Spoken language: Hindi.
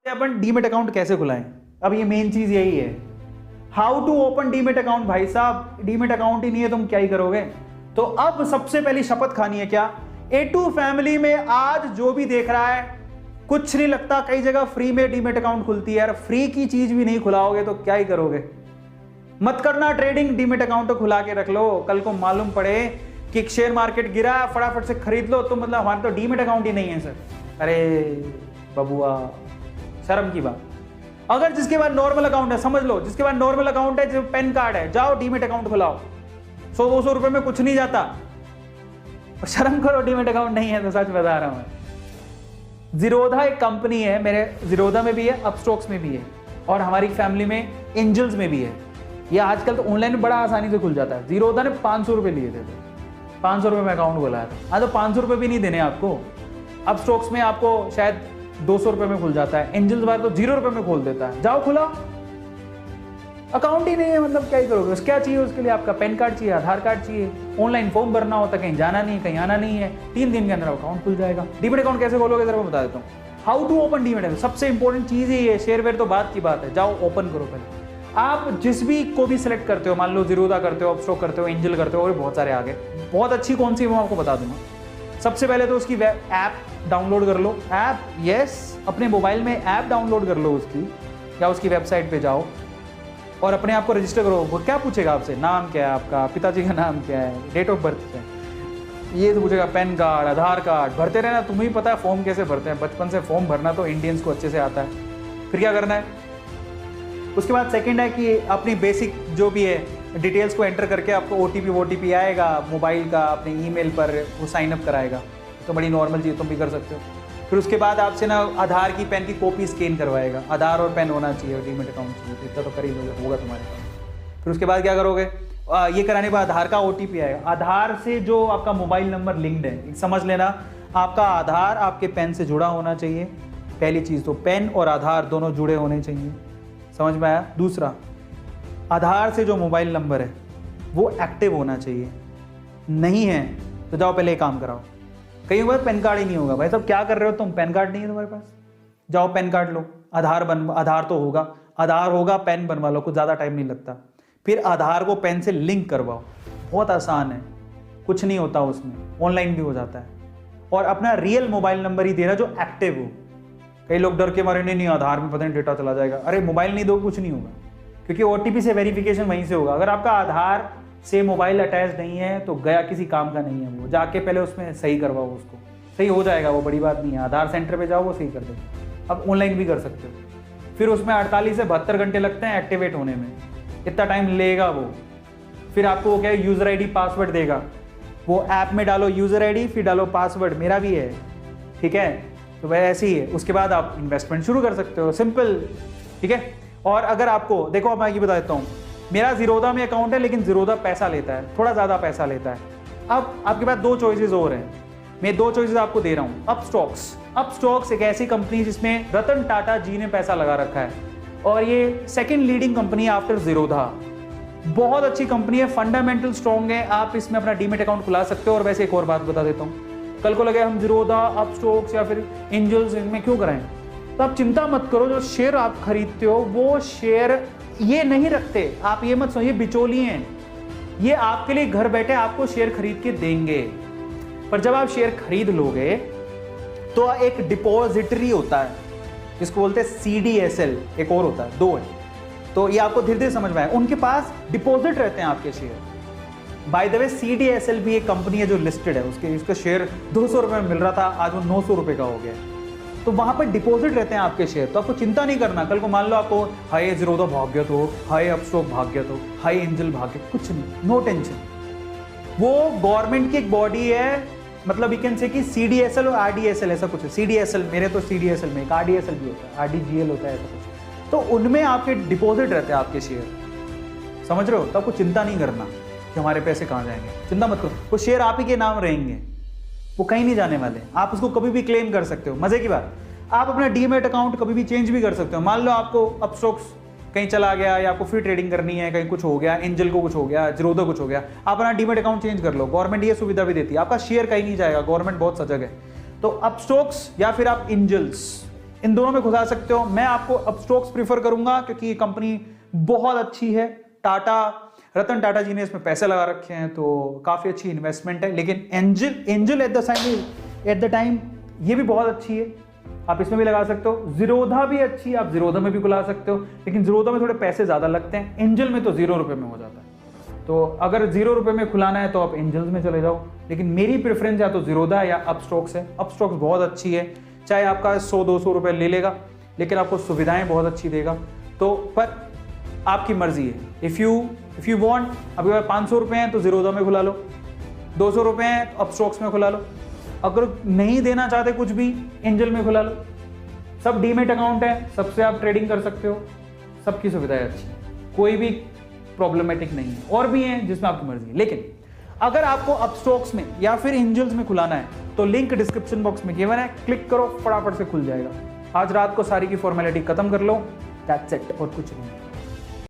अपन डीमेट अकाउंट कैसे खुलाएं? अब ये मेन चीज यही है, how to open demat account. भाई साहब डीमेट अकाउंट ही नहीं है, तुम क्या ही करोगे? तो अब सबसे पहली शपथ खानी है क्या, A2 फैमिली में आज जो भी देख रहा है, कुछ नहीं लगता, कई जगह फ्री में डीमेट अकाउंट खुलती है यार, फ्री की चीज भी नहीं खुलाओगे तो क्या ही करोगे? मत करना ट्रेडिंग, डीमेट अकाउंट तो खुला के रख लो, कल को मालूम पड़े कि शेयर मार्केट गिरा, फटाफट से खरीद लो तो मतलब हमारे तो डीमेट अकाउंट ही नहीं है सर। अरे बबुआ, शर्म की बात। अगर जिसके पास नॉर्मल अकाउंट है, समझ लो जिसके पास नॉर्मल अकाउंट है, जो पैन कार्ड है, जाओ डीमेट अकाउंट खुलाओ, 100-200 रुपए में कुछ नहीं जाता। शर्म करो, डीमेट अकाउंट नहीं है तो सच बता रहा हूं मैं। जीरोधा एक कंपनी है, मेरे जीरोधा में भी है, अपस्टॉक्स में भी है, और हमारी फैमिली में एंजल्स में भी है। ये आजकल तो ऑनलाइन बड़ा आसानी से खुल जाता है। जीरोधा ने 500 रुपए लिए थे, 500 रुपए में अकाउंट खुलाया था। हाँ तो 500 रुपए भी नहीं देने आपको, अपस्टॉक्स में आपको शायद 200 रुपए में खुल जाता है, एंजल्स वाला तो 0 रुपए में खोल देता है। जाओ खुला, अकाउंट ही नहीं है, मतलब क्या ही करोगे? क्या चाहिए उसके लिए? आपका पैन कार्ड चाहिए, आधार कार्ड चाहिए, ऑनलाइन फॉर्म भरना होता है, कहीं जाना नहीं है, कहीं आना नहीं है, 3 दिन के अंदर अकाउंट खुल जाएगा। डीमेट अकाउंट कैसे खोलोगे जरा मैं बता देता हूँ। How to open demat account, सबसे इंपॉर्टेंट चीज ही है, शेयर वेयर तो बात की बात है, जाओ ओपन करो पहले। आप जिस भी को भी सिलेक्ट करते हो, मान लो जीरोधा करते हो, अपस्टॉक करते हो, एंजल करते हो, और बहुत सारे आगे, बहुत अच्छी कौन सी मैं आपको बता दूंगा। सबसे पहले तो उसकी ऐप डाउनलोड कर लो, ऐप, यस, अपने मोबाइल में ऐप डाउनलोड कर लो उसकी, या उसकी वेबसाइट पे जाओ और अपने आप को रजिस्टर करो। वो क्या पूछेगा आपसे, नाम क्या है आपका, पिताजी का नाम क्या है, डेट ऑफ बर्थ क्या है, ये तो पूछेगा, पैन कार्ड, आधार कार्ड, भरते रहना। तुम्हें ही पता है फॉर्म कैसे भरते हैं, बचपन से फॉर्म भरना तो इंडियंस को अच्छे से आता है। फिर क्या करना है, उसके बाद सेकंड है कि अपनी बेसिक जो भी है डिटेल्स को एंटर करके आपको OTP आएगा मोबाइल का, अपने ईमेल पर वो साइन अप कराएगा। तो बड़ी नॉर्मल चीज़, तुम भी कर सकते हो। फिर उसके बाद आपसे ना आधार की, पैन की कॉपी स्कैन करवाएगा, आधार और पैन होना चाहिए, डीमेट अकाउंट चाहिए, इतना तो कर ही लोगे, होगा तुम्हारे पास। फिर उसके बाद क्या करोगे, ये कराने के बाद आधार का OTP आएगा। आधार से जो आपका मोबाइल नंबर लिंक्ड है, समझ लेना आपका आधार आपके पैन से जुड़ा होना चाहिए, पहली चीज़ तो पैन और आधार दोनों जुड़े होने चाहिए, समझ में आया। दूसरा, आधार से जो मोबाइल नंबर है वो एक्टिव होना चाहिए, नहीं है तो जाओ पहले काम कराओ। कई बार पैन कार्ड ही नहीं होगा, भाई साहब क्या कर रहे हो तुम, पैन कार्ड नहीं है तुम्हारे पास, जाओ पैन कार्ड लो, आधार तो होगा, आधार होगा, पैन बनवा लो, कुछ ज़्यादा टाइम नहीं लगता। फिर आधार को पैन से लिंक करवाओ, बहुत आसान है, कुछ नहीं होता उसमें, ऑनलाइन भी हो जाता है। और अपना रियल मोबाइल नंबर ही देना जो एक्टिव हो। कई लोग डर के मारे नहीं आधार में पता नहीं डेटा चला जाएगा, अरे मोबाइल नहीं दो कुछ नहीं होगा, क्योंकि OTP से वेरिफिकेशन वहीं से होगा। अगर आपका आधार से मोबाइल अटैच नहीं है तो गया किसी काम का नहीं है, वो जाके पहले उसमें सही करवाओ, उसको सही हो जाएगा, वो बड़ी बात नहीं है। आधार सेंटर पे जाओ, वो सही कर देगा। अब ऑनलाइन भी कर सकते हो। फिर उसमें 48 से 72 घंटे लगते हैं एक्टिवेट होने में, इतना टाइम लेगा वो। फिर आपको वो क्या है, यूजर ID पासवर्ड देगा, वो ऐप में डालो यूजर ID, फिर डालो पासवर्ड, मेरा भी है, ठीक है, तो वह ऐसे ही है। उसके बाद आप इन्वेस्टमेंट शुरू कर सकते हो, सिंपल, ठीक है। और अगर आपको देखो, अब मैं ये बता देता हूँ, मेरा जीरोधा में अकाउंट है, लेकिन जीरोधा पैसा लेता है, थोड़ा ज़्यादा पैसा लेता है। अब आपके पास 2 चॉइसेस और हैं, मैं 2 चॉइसेस आपको दे रहा हूँ। अपस्टॉक्स एक ऐसी कंपनी जिसमें रतन टाटा जी ने पैसा लगा रखा है, और ये सेकेंड लीडिंग कंपनी है आफ्टर जीरोधा। बहुत अच्छी कंपनी है, फंडामेंटल स्ट्रॉन्ग है, आप इसमें अपना डीमेट अकाउंट खुला सकते हो। और वैसे एक और बात बता देता हूँ, कल को लगे हम जीरोधा, अपस्टॉक्स या फिर एंजल्स इनमें क्यों कराएं, तो आप चिंता मत करो, जो शेयर आप खरीदते हो वो शेयर ये नहीं रखते, आप ये मत समझिए बिचौलिए हैं, ये आपके लिए घर बैठे आपको शेयर खरीद के देंगे। पर जब आप शेयर खरीद लोगे तो एक डिपॉजिटरी होता है, जिसको बोलते हैं CDSL, एक और होता है, 2 है, तो ये आपको धीरे धीरे समझ में आए। उनके पास डिपॉजिट रहते हैं आपके share. By the way CDSL भी एक कंपनी है जो लिस्टेड है, इसका शेयर 200 रुपये में मिल रहा था, आज वो 900 रुपये का हो गया। तो वहां पर डिपॉजिट रहते हैं आपके शेयर, तो आपको चिंता नहीं करना। कल को मान लो आपको हाई जीरोधा भाग गया तो, हाई अपस्टॉक भाग गया तो, हाई एंजल भाग गया, कुछ नहीं, नो टेंशन। वो गवर्नमेंट की एक बॉडी है, मतलब यू कैन से कि CDSL और RDSL ऐसा कुछ है। CDSL, मेरे तो CDSL में एक RDSL भी होता है, RDGL होता है, ऐसा कुछ, तो उनमें आपके डिपॉजिट रहते हैं आपके शेयर, समझ रहे हो। तो आपको चिंता नहीं करना कि हमारे पैसे कहाँ जाएंगे, चिंता मत करो, वो शेयर आप ही के नाम रहेंगे, वो कहीं नहीं जाने वाले, आप उसको कभी भी क्लेम कर सकते हो। मजे की बात, आप अपना डीमेट अकाउंट कभी भी चेंज भी कर सकते हो। मान लो आपको अपस्टॉक्स कहीं चला गया, या आपको फ्री ट्रेडिंग करनी है, कहीं कुछ हो गया, एंजल को कुछ हो गया, जीरोधा कुछ हो गया, आप अपना डीमेट अकाउंट चेंज कर लो, गवर्नमेंट ये सुविधा भी देती है, आपका शेयर कहीं नहीं जाएगा, गवर्नमेंट बहुत सजग है। तो अपस्टॉक्स या फिर आप एंजल्स, इन दोनों में घुसा सकते हो। मैं आपको अपस्टॉक्स प्रीफर करूंगा क्योंकि ये कंपनी बहुत अच्छी है। रतन टाटा जी ने इसमें पैसे लगा रखे हैं, तो काफी अच्छी इन्वेस्टमेंट है। लेकिन एंजल एट द टाइम ये भी बहुत अच्छी है, आप इसमें भी लगा सकते हो। जीरोधा भी अच्छी है, आप जीरोधा में भी खुला सकते हो, लेकिन जीरोधा में थोड़े पैसे ज्यादा लगते हैं। एंजल में तो 0 रुपए में हो जाता है, तो अगर 0 रुपए में खुलाना है तो आप एंजल्स में चले जाओ। लेकिन मेरी प्रेफरेंस या तो जीरोधा या अपस्टॉक्स है। अपस्टॉक्स बहुत अच्छी है, चाहे आपका 100-200 रुपए ले लेगा, लेकिन आपको सुविधाएं बहुत अच्छी देगा। तो पर आपकी मर्जी है। इफ यू वांट, अभी 500 रुपए हैं तो जीरोधा में खुला लो, 200 रुपए हैं तो अपस्टॉक्स में खुला लो, अगर नहीं देना चाहते कुछ भी एंजल में खुला लो। सब डीमेट अकाउंट है, सबसे आप ट्रेडिंग कर सकते हो, सबकी सुविधाएं अच्छी है, कोई भी प्रॉब्लमेटिक नहीं है। और भी हैं जिसमें आपकी मर्जी है। लेकिन अगर आपको अपस्टॉक्स में या फिर एंजल्स में खुलाना है तो लिंक डिस्क्रिप्शन बॉक्स में गिवन है, क्लिक करो, फटाफट से खुल जाएगा। आज रात को सारी की फॉर्मेलिटी खत्म कर लो, दैट्स इट, और कुछ नहीं।